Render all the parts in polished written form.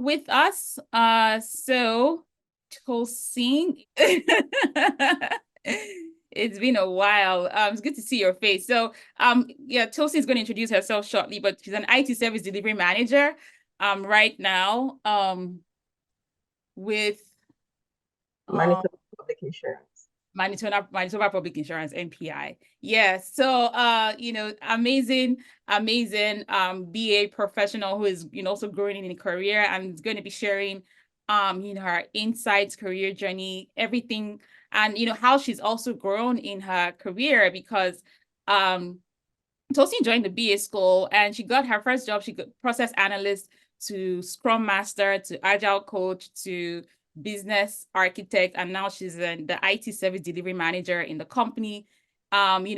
with us. So Tosin, it's been a while. It's good to see your face. So, yeah, Tosin is going to introduce herself shortly, but she's an IT service delivery manager, right now, with Manitoba Public Insurance. Manitoba Public Insurance, MPI. Yeah. So, amazing, BA professional who is, also growing in a career and is going to be sharing, her insights, career journey, everything, and, how she's also grown in her career because, Tosin joined the BA school and she got her first job. She got process analyst to Scrum Master to Agile coach to business architect, and now she's the IT service delivery manager in the company.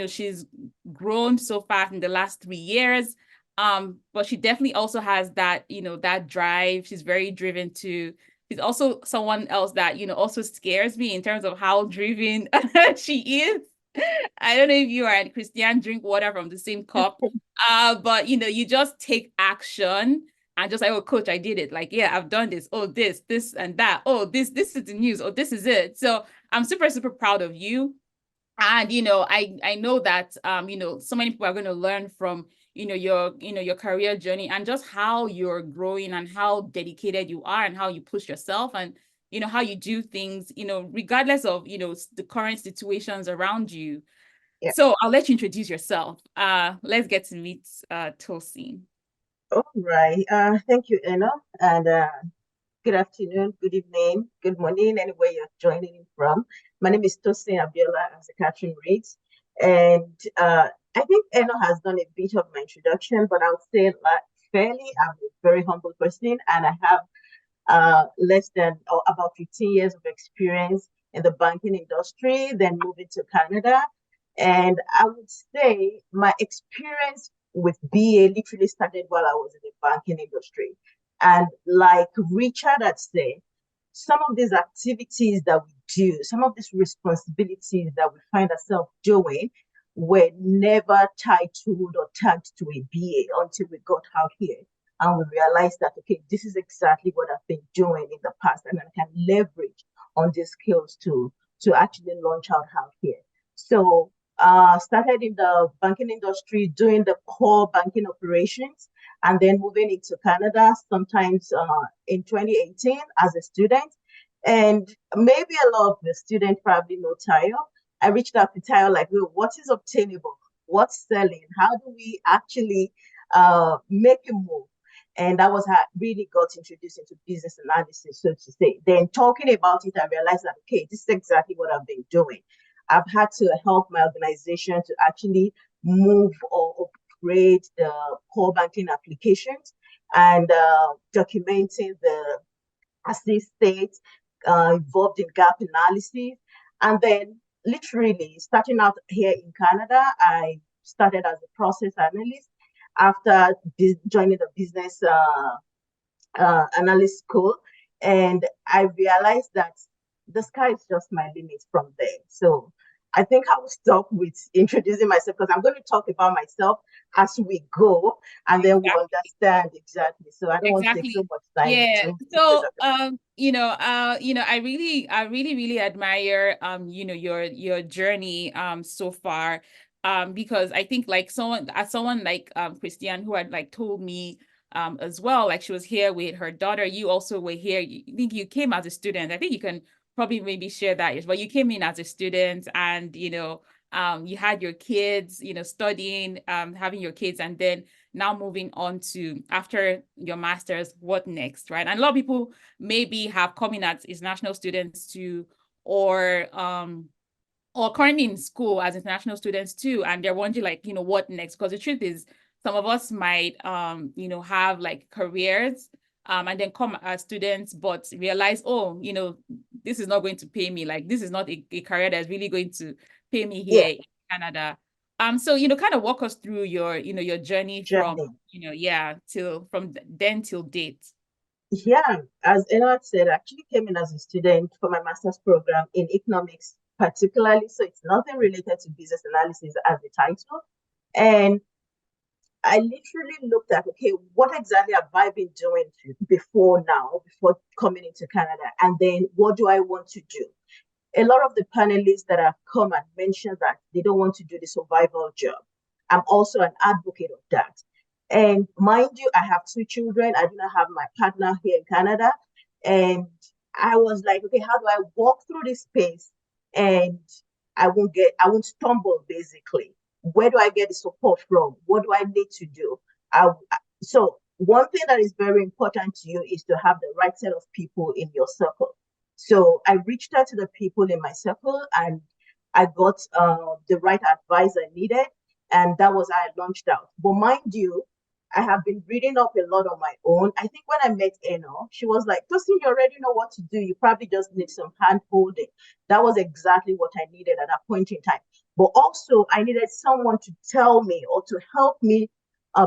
She's grown so fast in the last 3 years. But she definitely also has that, that drive. She's very driven to. She's also someone else that, also scares me in terms of how driven she is. I don't know if you and Christian drink water from the same cup, but you just take action and just like, oh, coach, I did it. Like, yeah, I've done this. Oh, this, and that. Oh, this is the news. Oh, this is it. So I'm super, super proud of you. And I know that so many people are going to learn from your career journey and just how you're growing and how dedicated you are and how you push yourself and how you do things regardless of the current situations around you. Yeah. So I'll let you introduce yourself. Let's get to meet Tosin. All right. Thank you, Anna. And good afternoon, good evening, good morning, anywhere you're joining in from. My name is Tosin Abiola, as the caption reads. And I think Anna has done a bit of my introduction, but I would say like fairly, I'm a very humble person and I have less than or about 15 years of experience in the banking industry, then moving to Canada. And I would say my experience with BA literally started while I was in the banking industry. And like Richard had said, some of these activities that we do, some of these responsibilities that we find ourselves doing were never titled or tagged to a BA until we got out here and we realized that, okay, this is exactly what I've been doing in the past and I can leverage on these skills to actually launch out here. So started in the banking industry doing the core banking operations and then moving into Canada sometimes in 2018 as a student. And maybe a lot of the students probably know Tayo. I reached out to Tayo like, well, what is obtainable? What's selling? How do we actually make a move? And that was how I really got introduced into business analysis, so to say. Then talking about it, I realized that, okay, this is exactly what I've been doing. I've had to help my organization to actually move or upgrade the core banking applications and documenting the assist states involved in gap analysis. And then literally starting out here in Canada, I started as a process analyst after joining the business analyst school. And I realized that the sky is just my limit from there. So I think I will stop with introducing myself because I'm going to talk about myself as we go, and then we'll understand exactly. So I don't want to take so much time. Yeah. So I really admire your journey so far. Because I think like someone like Christiane who had like told me as well, like she was here with her daughter. You also were here. I think you came as a student. I think you can probably maybe share that, but you came in as a student and you had your kids, studying, having your kids, and then now moving on to after your master's, what next, right? And a lot of people maybe have come in as international students too, or currently in school as international students too, and they're wondering like, what next? Because the truth is, some of us might have like careers and then come as students, but realize, oh, this is not going to pay me. Like this is not a career that's really going to pay me here in Canada. So kind of walk us through your journey from from then till date. Yeah, as Enoch said, I actually came in as a student for my master's program in economics, particularly. So it's nothing related to business analysis as the title. And I literally looked at, okay, what exactly have I been doing before now, before coming into Canada? And then what do I want to do? A lot of the panelists that have come and mentioned that they don't want to do the survival job. I'm also an advocate of that. And mind you, I have two children. I do not have my partner here in Canada. And I was like, okay, how do I walk through this space and I won't stumble basically. Where do I get the support from? What do I need to do? I, so one thing that is very important to you is to have the right set of people in your circle. So I reached out to the people in my circle and I got the right advice I needed. And that was how I launched out. But mind you, I have been reading up a lot on my own. I think when I met Eno, she was like, Tosin, you already know what to do. You probably just need some hand holding. That was exactly what I needed at that point in time. But also, I needed someone to tell me or to help me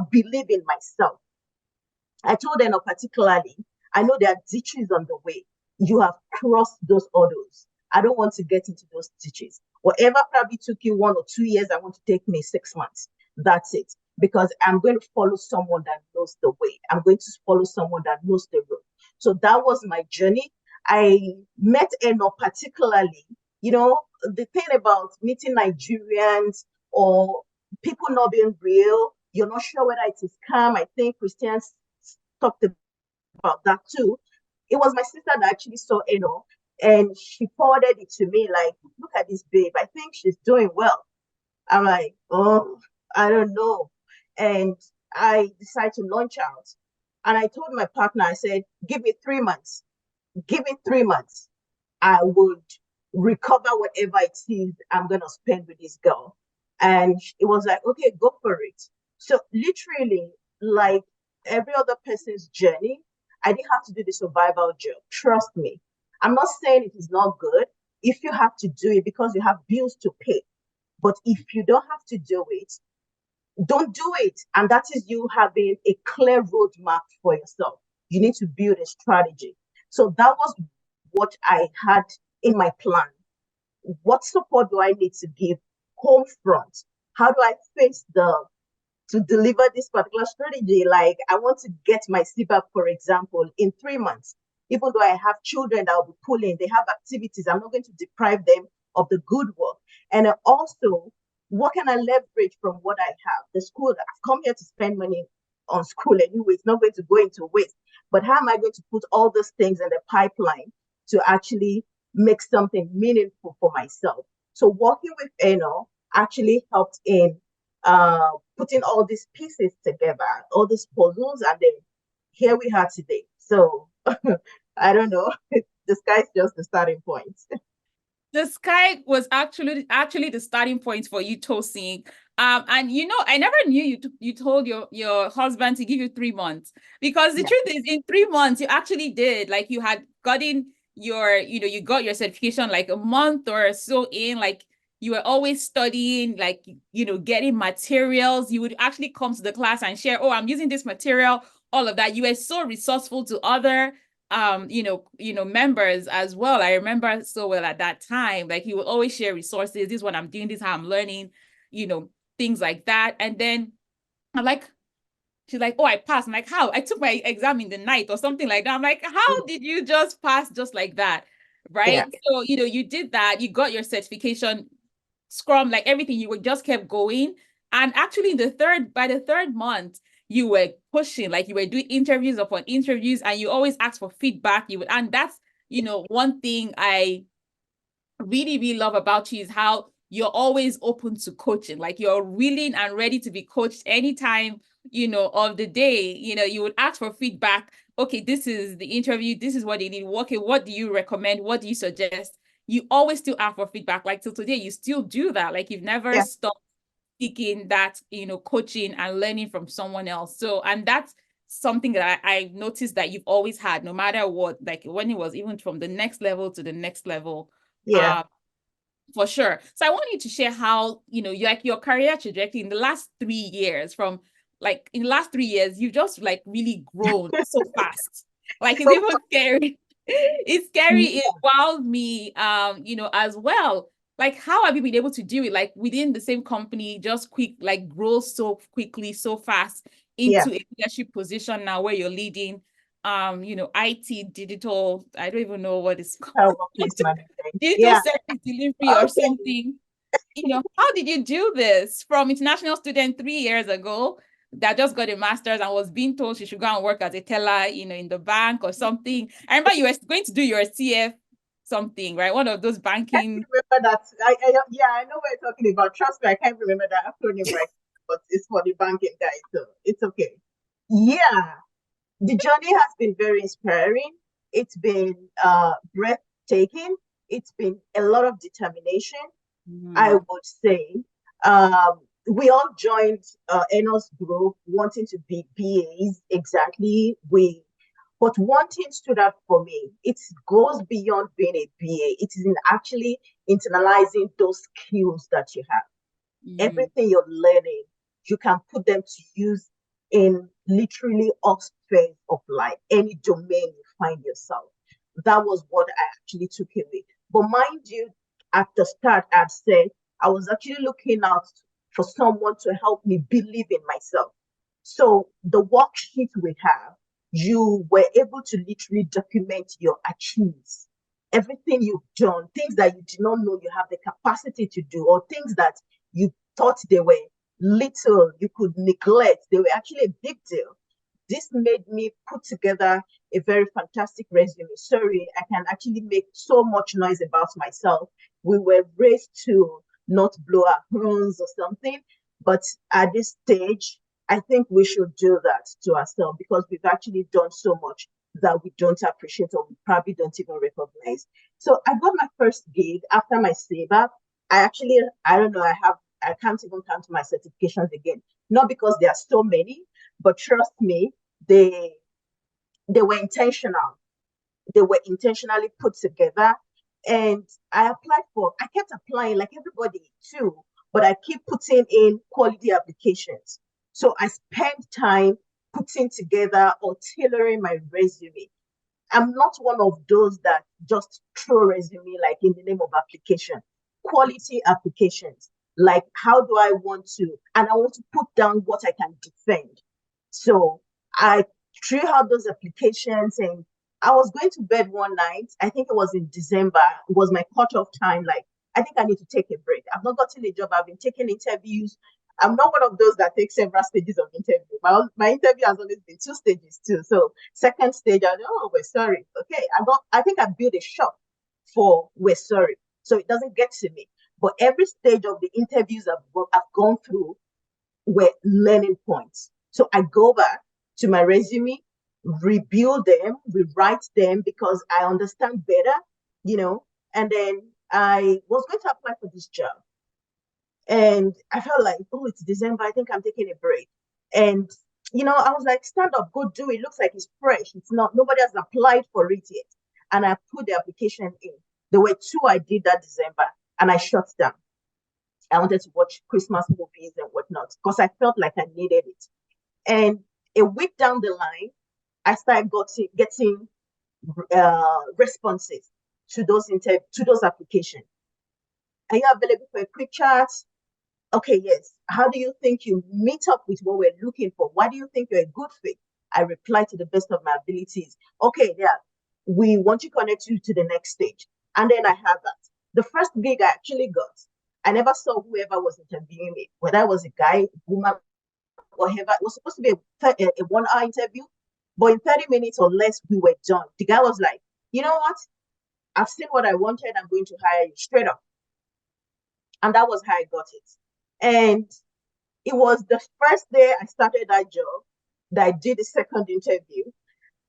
believe in myself. I told Eno particularly, I know there are ditches on the way. You have crossed those hurdles. I don't want to get into those ditches. Whatever probably took you 1 or 2 years, I want to take me 6 months. That's it. Because I'm going to follow someone that knows the way. I'm going to follow someone that knows the road. So that was my journey. I met Eno particularly, the thing about meeting Nigerians or people not being real, you're not sure whether it is scam. I think Christians talked about that too. It was my sister that actually saw Eno and she forwarded it to me like, look at this babe. I think she's doing well. I'm like, oh, I don't know. And I decided to launch out. And I told my partner, I said, give me 3 months. Give me 3 months. I would recover whatever it is I'm going to spend with this girl. And it was like, okay, go for it. So literally, like every other person's journey, I didn't have to do the survival job. Trust me. I'm not saying it is not good if you have to do it because you have bills to pay. But if you don't have to do it, don't do it. And that is you having a clear roadmap for yourself. You need to build a strategy. So that was what I had in my plan. What support do I need to give home front? How do I face to deliver this particular strategy? Like I want to get my CBAP, for example, in 3 months. Even though I have children that will be pulling, they have activities. I'm not going to deprive them of the good work. And also, what can I leverage from what I have? The school, I've come here to spend money on school anyway. It's not going to go into waste. But how am I going to put all those things in the pipeline to actually make something meaningful for myself? So working with Eno actually helped in putting all these pieces together, all these puzzles, and then here we are today. So I don't know. The sky's just the starting point. The sky was actually the starting point for you, Tosin. And I never knew you told your husband to give you 3 months because the truth is, in 3 months you actually did. Like you had gotten you got your certification like a month or so in. Like you were always studying, like getting materials. You would actually come to the class and share, oh, I'm using this material, all of that. You were so resourceful to other members as well. I remember so well at that time, like he would always share resources. This is what I'm doing, this is how I'm learning, things like that. And then I'm like, she's like, oh, I passed. I'm like, how? I took my exam in the night or something like that. I'm like, how did you just pass just like that? Right. Yeah. So, you did that, you got your certification, Scrum, like everything, you were just kept going. And actually by the third month, you were pushing, like you were doing interviews upon interviews, and you always ask for feedback. And that's, one thing I really, really love about you is how you're always open to coaching. Like you're willing and ready to be coached anytime, of the day. You would ask for feedback. Okay, this is the interview. This is what they need. Okay, what do you recommend? What do you suggest? You always still ask for feedback. Like till today, you still do that. Like you've never Yeah. stopped seeking that, coaching and learning from someone else. So, and that's something that I noticed that you've always had, no matter what, like when it was even from the next level to the next level. Yeah. For sure. So I want you to share how, your career trajectory in the last 3 years in the last 3 years, you've just like really grown so fast. Like it's So even scary. It's scary. yeah. It wowed me, as well. like, how have you been able to do it? Like within the same company, just quick, like grow so quickly, so fast into a leadership position now where you're leading, IT, digital, I don't even know what it's called. Workplace management. Digital Yeah. service delivery or Okay. something. How did you do this from international student 3 years ago that just got a master's and was being told she should go and work as a teller, in the bank or something? I remember you were going to do your CF something, right? One of those banking. Remember that? Yeah, I know what you're talking about. Trust me, I can't remember that acronym right, but it's for the banking guy, so it's okay. Yeah, the journey has been very inspiring. It's been breathtaking. It's been a lot of determination, I would say. We all joined Enos group wanting to be BAs exactly. But one thing stood out for me. It goes beyond being a BA. It is in actually internalizing those skills that you have. Everything you're learning, you can put them to use in literally all spheres of life, any domain you find yourself. That was what I actually took away. But mind you, at the start, I'd said I was actually looking out for someone to help me believe in myself. So the worksheet we have, you were able to literally document your achievements, everything you've done, things that you did not know you have the capacity to do, or things that you thought they were little, you could neglect, they were actually a big deal. This made me put together a very fantastic resume. Sorry, I can actually make so much noise about myself. We were raised to not blow our horns or something, but at this stage, I think we should do that to ourselves because we've actually done so much that we don't appreciate or we probably don't even recognize. So I got my first gig after my saver. I don't know, I can't even count my certifications again. Not because there are so many, but trust me, they they were intentional. They were intentionally put together. And I kept applying like everybody too, but I keep putting in quality applications. So I spent time putting together or tailoring my resume. I'm not one of those that just throw resume like in the name of application. Quality applications. Like how do I want to, and I want to put down what I can defend. So I threw out those applications and I was going to bed one night. I think it was in December. It was my cutoff time. Like, I think I need to take a break. I've not gotten a job. I've been taking interviews. I'm not one of those that takes several stages of interview. My interview has always been 2 stages too. So second stage, we're sorry. Okay, I think I built a shop for we're sorry. So it doesn't get to me. But every stage of the interviews I've gone through were learning points. So I go back to my resume, rebuild them, rewrite them because I understand better, and then I was going to apply for this job. And I felt like, oh, it's December. I think I'm taking a break. And, I was like, stand up, go do it. It looks like it's fresh. It's not, nobody has applied for it yet. And I put the application in. There were two I did that December and I shut down. I wanted to watch Christmas movies and whatnot because I felt like I needed it. And a week down the line, I started getting responses to those applications. Are you available for a quick chat? Okay, yes. How do you think you meet up with what we're looking for? Why do you think you're a good fit? I reply to the best of my abilities. Okay, yeah, we want to connect you to the next stage. And then I had that. The first gig I actually got, I never saw whoever was interviewing me, whether it was a guy, woman, whatever. It was supposed to be a 1 hour interview, but in 30 minutes or less, we were done. The guy was like, you know what? I've seen what I wanted. I'm going to hire you straight up. And that was how I got it. And it was the first day I started that job that I did the second interview.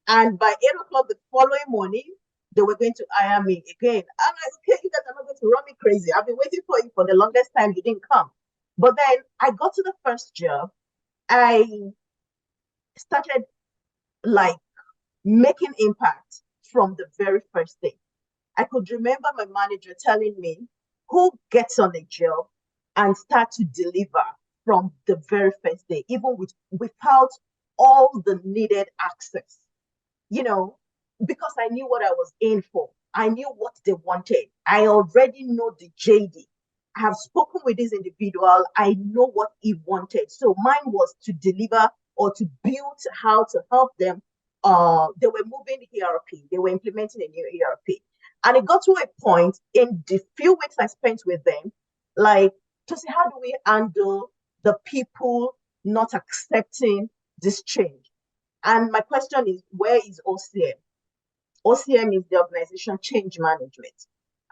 And by 8 o'clock the following morning, they were going to hire me again. I'm like, okay, you guys are not going to run me crazy. I've been waiting for you for the longest time. You didn't come. But then I got to the first job. I started like making impact from the very first day. I could remember my manager telling me who gets on a job and start to deliver from the very first day, even without all the needed access, because I knew what I was in for. I knew what they wanted. I already know the JD. I have spoken with this individual. I know what he wanted. So mine was to deliver or to build how to help them. They were moving ERP. They were implementing a new ERP. And it got to a point in the few weeks I spent with them, like, to see how do we handle the people not accepting this change. And my question is, where is OCM? OCM is the organization change management.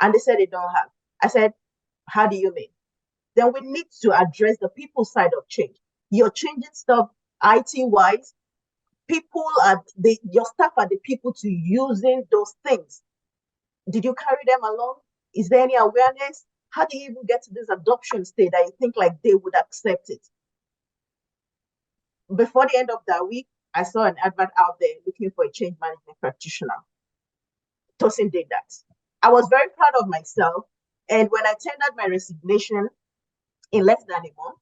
And they said they don't have. I said, how do you mean? Then we need to address the people side of change. You're changing stuff IT wise. People are your staff are the people to using those things. Did you carry them along? Is there any awareness? How do you even get to this adoption state that you think like they would accept it? Before the end of that week, I saw an advert out there looking for a change management practitioner. Tosin did that. I was very proud of myself. And when I tendered my resignation in less than a month,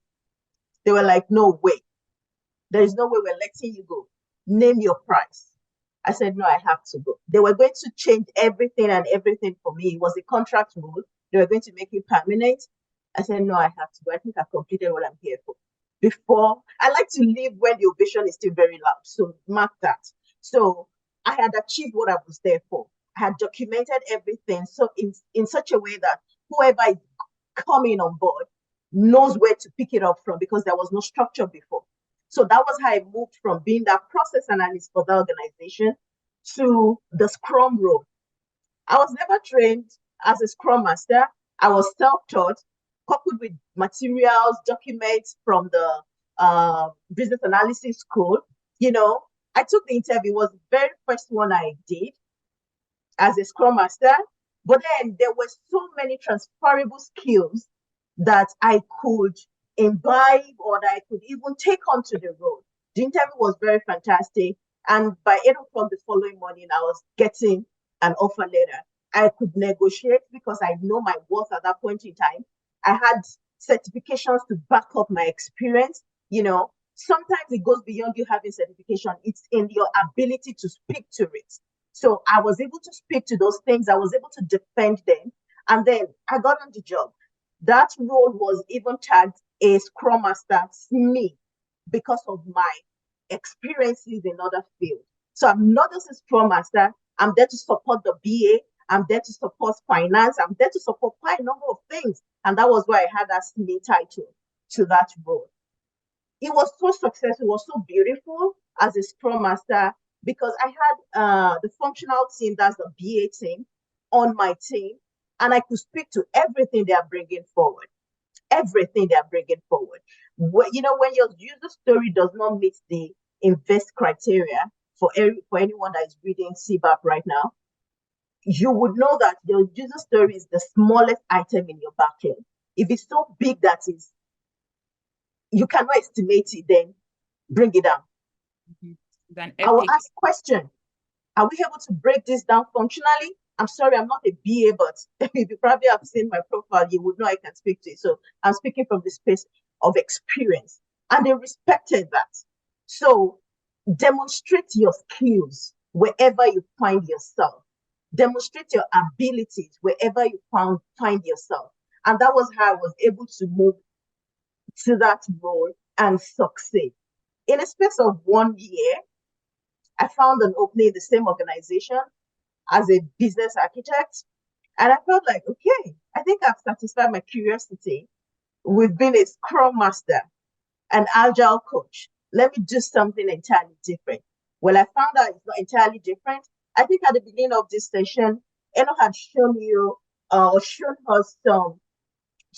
they were like, no way. There is no way we're letting you go. Name your price. I said, no, I have to go. They were going to change everything and everything for me. It was a contract rule. They were going to make it permanent. I said, no, I have to go. I think I've completed what I'm here for. Before, I like to leave when the ovation is still very loud. So mark that. So I had achieved what I was there for. I had documented everything. So in such a way that whoever is coming on board knows where to pick it up from, because there was no structure before. So that was how I moved from being that process analyst for the organization to the Scrum role. I was never trained as a Scrum Master. I was self-taught, coupled with materials, documents from the business analysis school. I took the interview. It was the very first one I did as a Scrum Master. But then there were so many transferable skills that I could imbibe or that I could even take onto the road. The interview was very fantastic. And by 8 o'clock the following morning, I was getting an offer letter. I could negotiate because I know my worth at that point in time. I had certifications to back up my experience. Sometimes it goes beyond you having certification. It's in your ability to speak to it. So I was able to speak to those things. I was able to defend them. And then I got on the job. That role was even tagged a Scrum Master SME because of my experiences in other fields. So I'm not just a Scrum Master. I'm there to support the BA. I'm there to support finance. I'm there to support quite a number of things. And that was why I had that SME title to that role. It was so successful. It was so beautiful as a Scrum Master because I had the functional team, that's the BA team, on my team. And I could speak to everything they are bringing forward. Everything they are bringing forward. When your user story does not meet the invest criteria for anyone that is reading CBAP right now, you would know that your user story is the smallest item in your backlog. If it's so big that you cannot estimate it, then bring it down. I will ask question. Are we able to break this down functionally? I'm sorry, I'm not a BA, but if you probably have seen my profile, you would know I can speak to it. So I'm speaking from the space of experience. And they respected that. So demonstrate your skills wherever you find yourself. Demonstrate your abilities wherever you find yourself. And that was how I was able to move to that role and succeed. In a space of 1 year, I found an opening in the same organization as a business architect. And I felt like, okay, I think I've satisfied my curiosity. We've been a Scrum Master, an Agile coach. Let me do something entirely different. Well, I found out it's not entirely different. I think at the beginning of this session, Eno had shown you or shown us some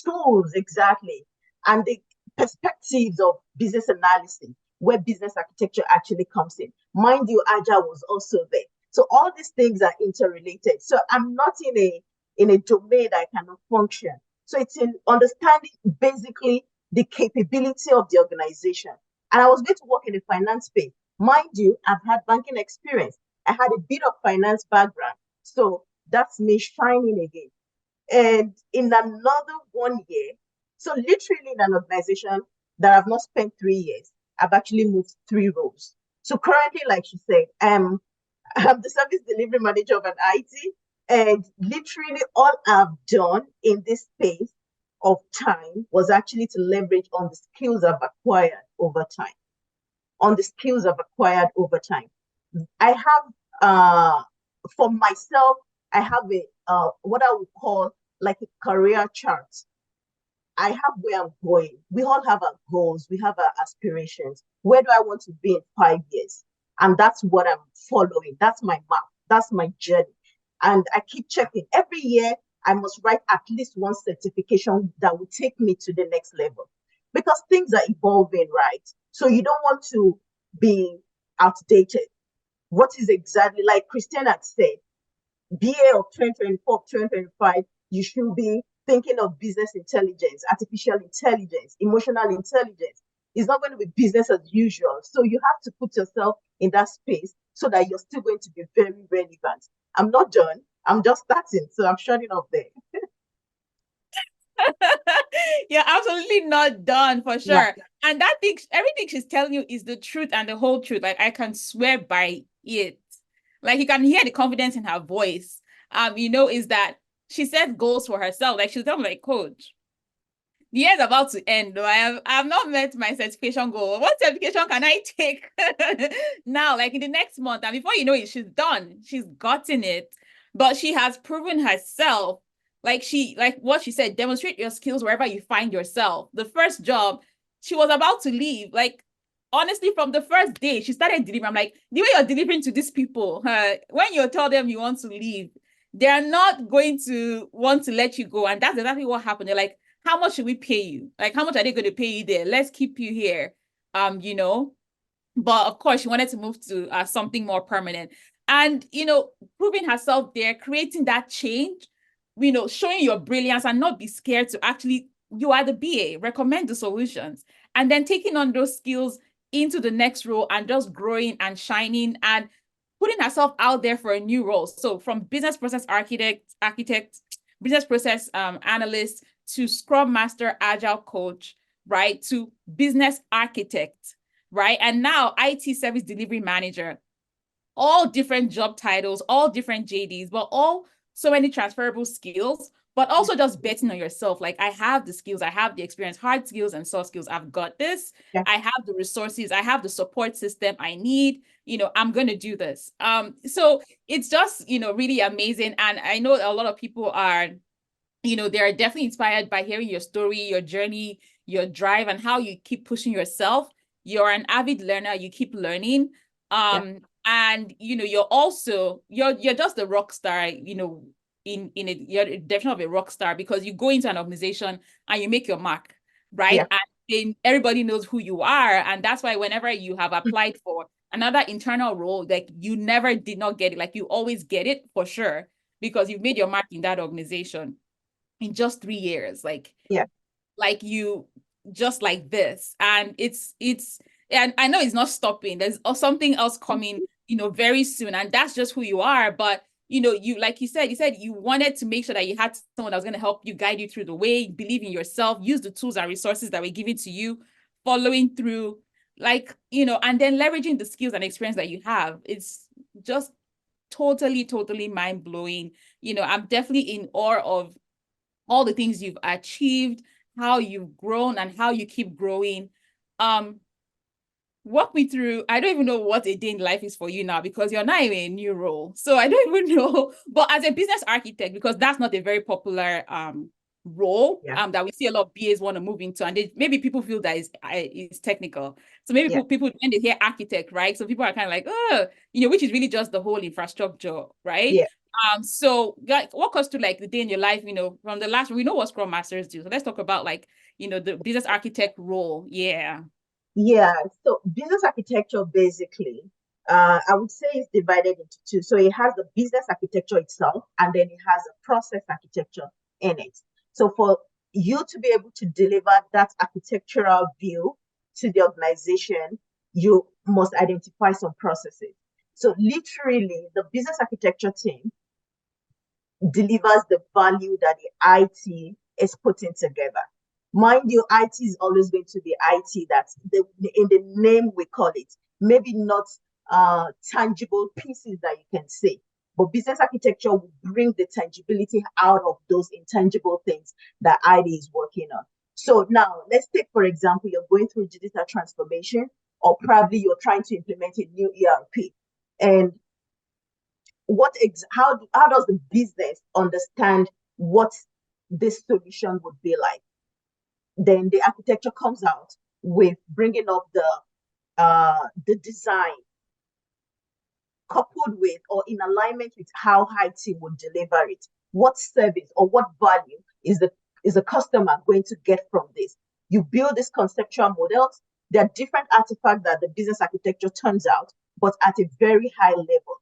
tools exactly and the perspectives of business analysis, where business architecture actually comes in. Mind you, Agile was also there. So all these things are interrelated. So I'm not in a domain that I cannot function. So it's in understanding basically the capability of the organization. And I was going to work in the finance space. Mind you, I've had banking experience. I had a bit of finance background. So that's me shining again. And in another 1 year, so literally in an organization that I've not spent 3 years, I've actually moved 3 roles. So currently, like she said, I'm the service delivery manager of an IT, And literally all I've done in this space of time was actually to leverage on the skills I've acquired over time. On the skills I've acquired over time. I have, for myself, I have a what I would call like a career chart. I have where I'm going. We all have our goals. We have our aspirations. Where do I want to be in 5 years? And that's what I'm following. That's my map. That's my journey. And I keep checking. Every year, I must write at least one certification that will take me to the next level because things are evolving, right? So you don't want to be outdated. What is exactly like Christian had said, BA of 2024, 2025, you should be thinking of business intelligence, artificial intelligence, emotional intelligence. It's not going to be business as usual. So you have to put yourself in that space so that you're still going to be very relevant. I'm not done. I'm just starting. So I'm shutting off there. You're absolutely not done for Yeah. sure. And that thing, everything she's telling you is the truth and the whole truth. Like I can swear by it. Like you can hear the confidence in her voice. Is that she set goals for herself. Like she's telling me, like, coach, the year is about to end. Though I have not met my certification goal. What certification can I take now? Like in the next month, and before you know it, she's done. She's gotten it, but she has proven herself. Like what she said, demonstrate your skills wherever you find yourself. The first job, she was about to leave. Like honestly, from the first day, she started delivering. I'm like, the way you're delivering to these people, when you tell them you want to leave, they're not going to want to let you go. And that's exactly what happened. They're like, how much should we pay you? Like, how much are they going to pay you there? Let's keep you here. Um, you know, but of course, she wanted to move to something more permanent. And, proving herself there, creating that change, showing your brilliance and not be scared to actually, you are the BA, recommend the solutions, and then taking on those skills into the next role and just growing and shining and putting herself out there for a new role. So from business process architect, business process analyst to Scrum Master, Agile coach, right, to business architect, right? And now IT service delivery manager, all different job titles, all different JDs, but all so many transferable skills, but also just betting on yourself. Like I have the skills, I have the experience, hard skills and soft skills. I've got this. Yeah. I have the resources, I have the support system I need. I'm going to do this. So it's just, really amazing. And I know a lot of people are, they're definitely inspired by hearing your story, your journey, your drive, and how you keep pushing yourself. You're an avid learner, you keep learning. Yeah. And you're just a rock star, you're a definition of a rock star because you go into an organization and you make your mark, right? Yeah. And then everybody knows who you are. And that's why whenever you have applied for another internal role, like you never did not get it, like you always get it for sure because you've made your mark in that organization in just 3 years, Yeah. like you just like this. And and I know it's not stopping. There's something else coming, very soon. And that's just who you are. But you, like you said you wanted to make sure that you had someone that was going to help you, guide you through the way, believe in yourself, use the tools and resources that were given to you, following through, and then leveraging the skills and experience that you have. It's just totally, totally mind-blowing. I'm definitely in awe of all the things you've achieved, how you've grown, and how you keep growing. Um, Walk me through. I don't even know what a day in life is for you now because you're not in a new role. So I don't even know. But as a business architect, because that's not a very popular role Yeah. that we see a lot of BAs want to move into, and maybe people feel that it's technical. So maybe Yeah. people when they hear architect, right? So people are kind of like, oh, which is really just the whole infrastructure, right? Yeah. So walk us through like the day in your life, from the last, we know what Scrum Masters do. So let's talk about like, the business architect role. Yeah. Yeah, so business architecture basically, I would say it's divided into two. So it has the business architecture itself, and then it has a process architecture in it. So for you to be able to deliver that architectural view to the organization, you must identify some processes. So literally, the business architecture team delivers the value that the IT is putting together. Mind you, IT is always going to be IT. That's in the name we call it. Maybe not tangible pieces that you can see, but business architecture will bring the tangibility out of those intangible things that ID is working on. So now let's take, for example, you're going through digital transformation, or probably you're trying to implement a new ERP. And how does the business understand what this solution would be like? Then the architecture comes out with bringing up the design, coupled with or in alignment with how IT would deliver it. What service or what value is the customer going to get from this? You build these conceptual models. There are different artifacts that the business architecture turns out, but at a very high level.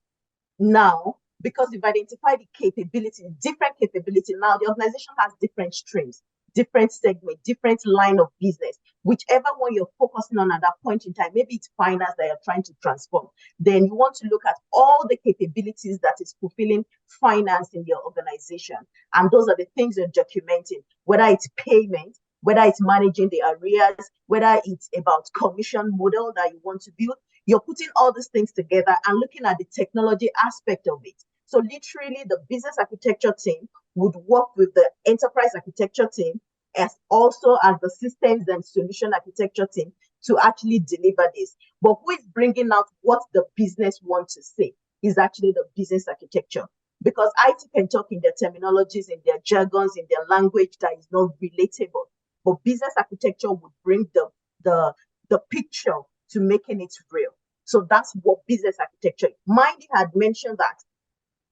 Now, because you've identified the capability, different capability, now the organization has different streams, different segment, different line of business. Whichever one you're focusing on at that point in time, maybe it's finance that you're trying to transform, then you want to look at all the capabilities that is fulfilling finance in your organization. And those are the things you're documenting, whether it's payment, whether it's managing the arrears, whether it's about commission model that you want to build. You're putting all these things together and looking at the technology aspect of it. So literally the business architecture team would work with the enterprise architecture team as also as the systems and solution architecture team to actually deliver this. But who is bringing out what the business wants to say is actually the business architecture. Because IT can talk in their terminologies, in their jargons, in their language that is not relatable. But business architecture would bring the picture to making it real. So that's what business architecture is. Mindy had mentioned that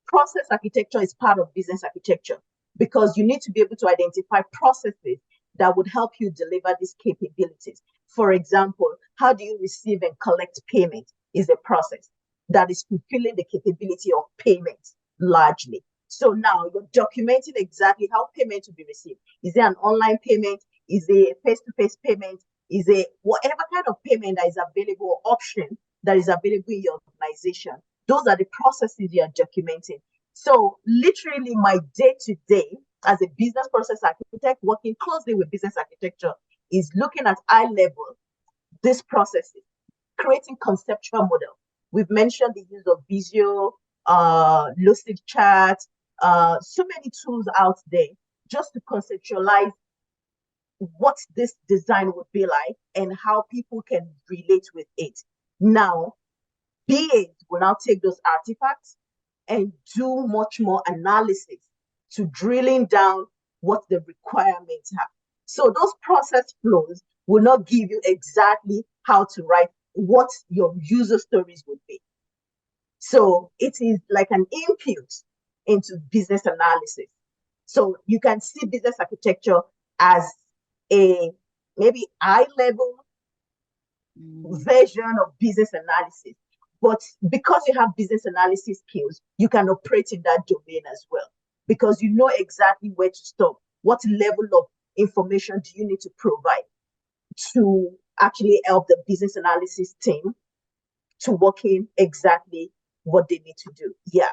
process architecture is part of business architecture because you need to be able to identify processes that would help you deliver these capabilities. For example, how do you receive and collect payment is a process that is fulfilling the capability of payment largely. So now you're documenting exactly how payment will be received. Is there an online payment? Is it a face-to-face payment? Is it whatever kind of payment that is available or option that is available in your organization? Those are the processes you are documenting. So literally my day-to-day as a business process architect working closely with business architecture is looking at eye level these processes, creating conceptual model. We've mentioned the use of Visio, Lucid Chat, so many tools out there just to conceptualize what this design would be like and how people can relate with it. Now, BAs will now take those artifacts and do much more analysis to drilling down what the requirements are. So those process flows will not give you exactly how to write what your user stories would be. So it is like an input into business analysis. So you can see business architecture as a maybe high level version of business analysis. But because you have business analysis skills, you can operate in that domain as well because you know exactly where to stop. What level of information do you need to provide to actually help the business analysis team to work in exactly what they need to do? Yeah.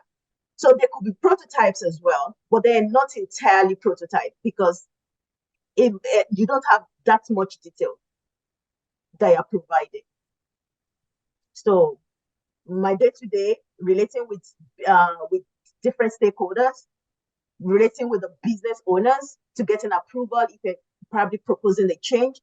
So there could be prototypes as well, but they're not entirely prototype because you don't have that much detail that are provided. So my day-to-day relating with different stakeholders, relating with the business owners to get an approval if they're probably proposing a change,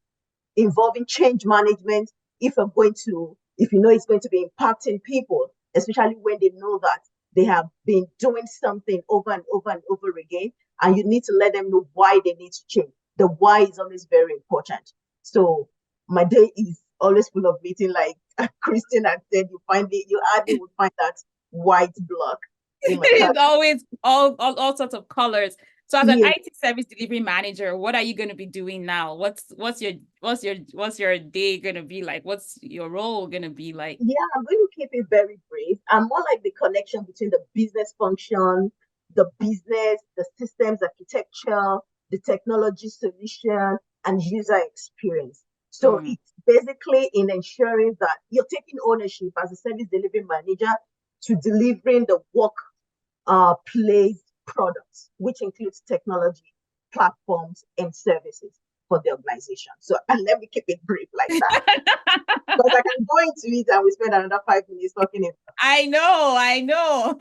involving change management if you know it's going to be impacting people, especially when they know that they have been doing something over and over and over again, and you need to let them know why they need to change. The why is always very important. So my day is always full of meeting, like Christian had said, you hardly would find that white block in my It's always all sorts of colors. So as an yeah. IT service delivery manager, what are you going to be doing now? What's your day going to be like? What's your role going to be like? Yeah, I'm going to keep it very brief. I'm more like the connection between the business function, the business, the systems architecture, the technology solution, and user experience. So it's basically in ensuring that you're taking ownership as a service delivery manager to delivering the work place products, which includes technology, platforms, and services. for the organization. So and let me keep it brief like that. Because I can go into it and we spend another 5 minutes talking about it. I know, I know,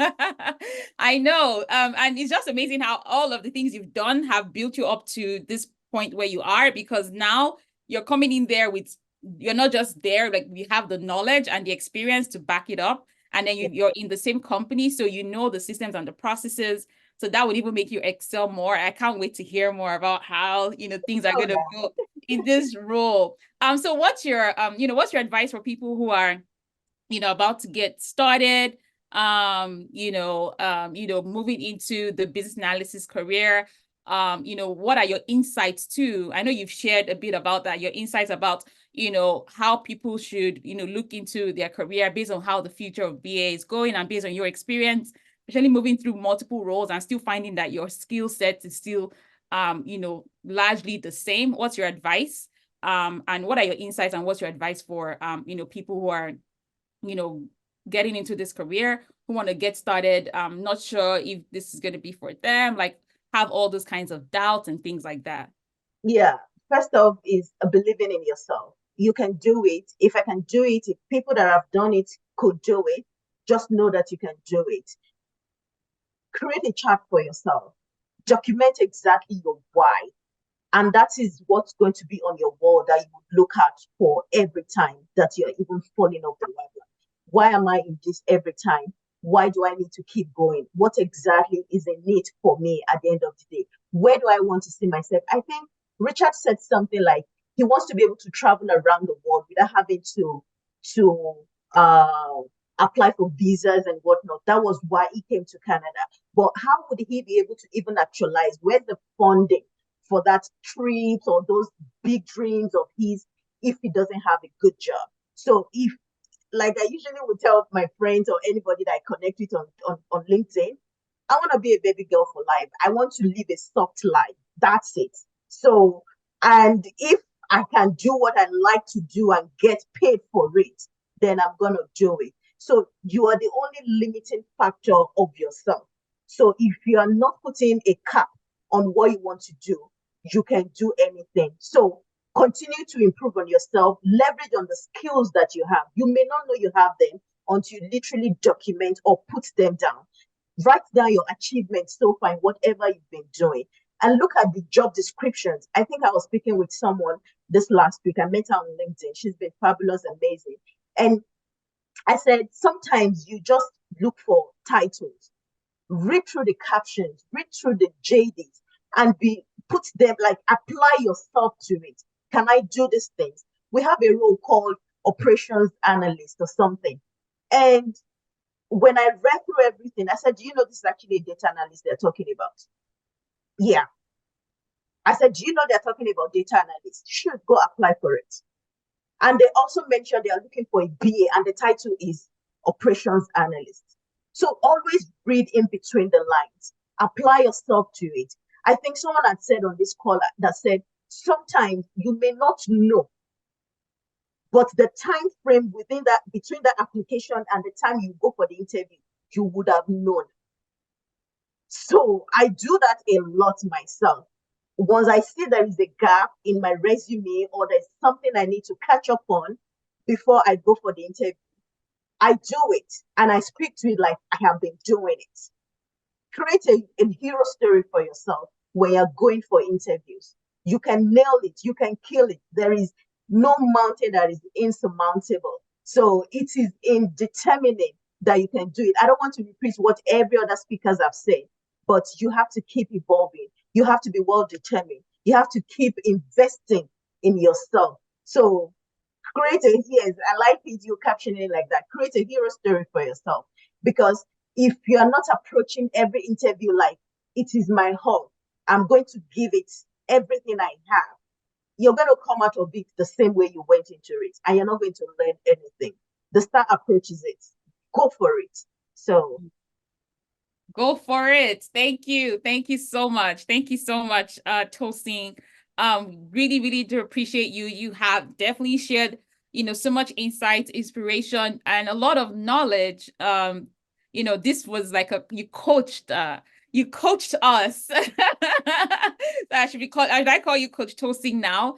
I know. And it's just amazing how all of the things you've done have built you up to this point where you are, because now you're coming in there with, you're not just there, like we have the knowledge and the experience to back it up. And then you're in the same company, so you know the systems and the processes. So that would even make you excel more. I can't wait to hear more about how, things are going to go in this role. So what's your, what's your advice for people who are, about to get started, moving into the business analysis career? What are your insights too? I know you've shared a bit about that, your insights about, how people should, look into their career based on how the future of BA is going and based on your experience, especially moving through multiple roles and still finding that your skill set is still, largely the same. What's your advice? And what are your insights and what's your advice for, people who are, getting into this career, who want to get started, not sure if this is going to be for them, like have all those kinds of doubts and things like that? Yeah. First off is believing in yourself. You can do it. If I can do it, if people that have done it could do it, just know that you can do it. Create a chart for yourself. Document exactly your why. And that is what's going to be on your wall that you would look at for every time that you're even falling off the wagon. Why am I in this every time? Why do I need to keep going? What exactly is a need for me at the end of the day? Where do I want to see myself? I think Richard said something like he wants to be able to travel around the world without having to apply for visas and whatnot. That was why he came to Canada. But how would he be able to even actualize? Where's the funding for that trip or those big dreams of his if he doesn't have a good job? So if, like I usually would tell my friends or anybody that I connect with on LinkedIn, I want to be a baby girl for life. I want to live a soft life. That's it. So, and if I can do what I like to do and get paid for it, then I'm going to do it. So you are the only limiting factor of yourself. So if you are not putting a cap on what you want to do, you can do anything. So continue to improve on yourself, leverage on the skills that you have. You may not know you have them until you literally document or put them down. Write down your achievements so far in whatever you've been doing and look at the job descriptions. I think I was speaking with someone this last week. I met her on LinkedIn. She's been fabulous, amazing. And I said, sometimes you just look for titles, read through the captions, read through the JDs, and put them, like, apply yourself to it. Can I do these things? We have a role called operations analyst or something. And when I read through everything, I said, do you know this is actually a data analyst they're talking about? Yeah. I said, do you know they're talking about data analyst? Should go apply for it. And they also mentioned they are looking for a BA and the title is operations analyst. So always read in between the lines, apply yourself to it. I think someone had said on this call that said, sometimes you may not know, but the time frame within that, between the application and the time you go for the interview, you would have known. So I do that a lot myself. Once I see there is a gap in my resume or there's something I need to catch up on before I go for the interview, I do it and I speak to it like I have been doing it. Create a hero story for yourself where you're going for interviews. You can nail it, you can kill it. There is no mountain that is insurmountable. So it is in determining that you can do it. I don't want to repeat what every other speakers have said, but you have to keep evolving. You have to be well determined. You have to keep investing in yourself. So create a, yes, I like it, you captioning it like that. Create a hero story for yourself. Because if you are not approaching every interview like it is my home, I'm going to give it everything I have, you're going to come out of it the same way you went into it, and you're not going to learn anything. The star approaches it. Go for it. So go for it. Thank you. Thank you so much. Thank you so much, Tosin. Really, really do appreciate you. You have definitely shared, so much insight, inspiration, and a lot of knowledge. This was like you coached us I should I call you Coach Tosin now?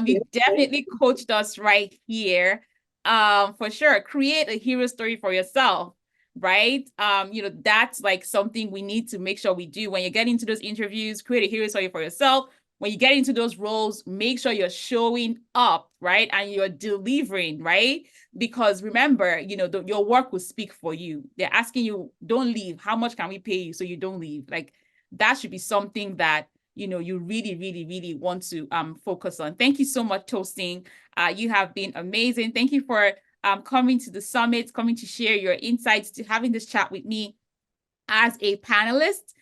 You Yes, definitely coached us right here. For sure. Create a hero story for yourself, right? That's like something we need to make sure we do when you get into those interviews. Create a hero story for yourself. When you get into those roles, make sure you're showing up, right? And you're delivering, right? Because remember, your work will speak for you. They're asking you, don't leave. How much can we pay you so you don't leave? Like that should be something that you really, really, really want to focus on. Thank you so much, Tosin. You have been amazing. Thank you for coming to the summit, coming to share your insights, to having this chat with me as a panelist.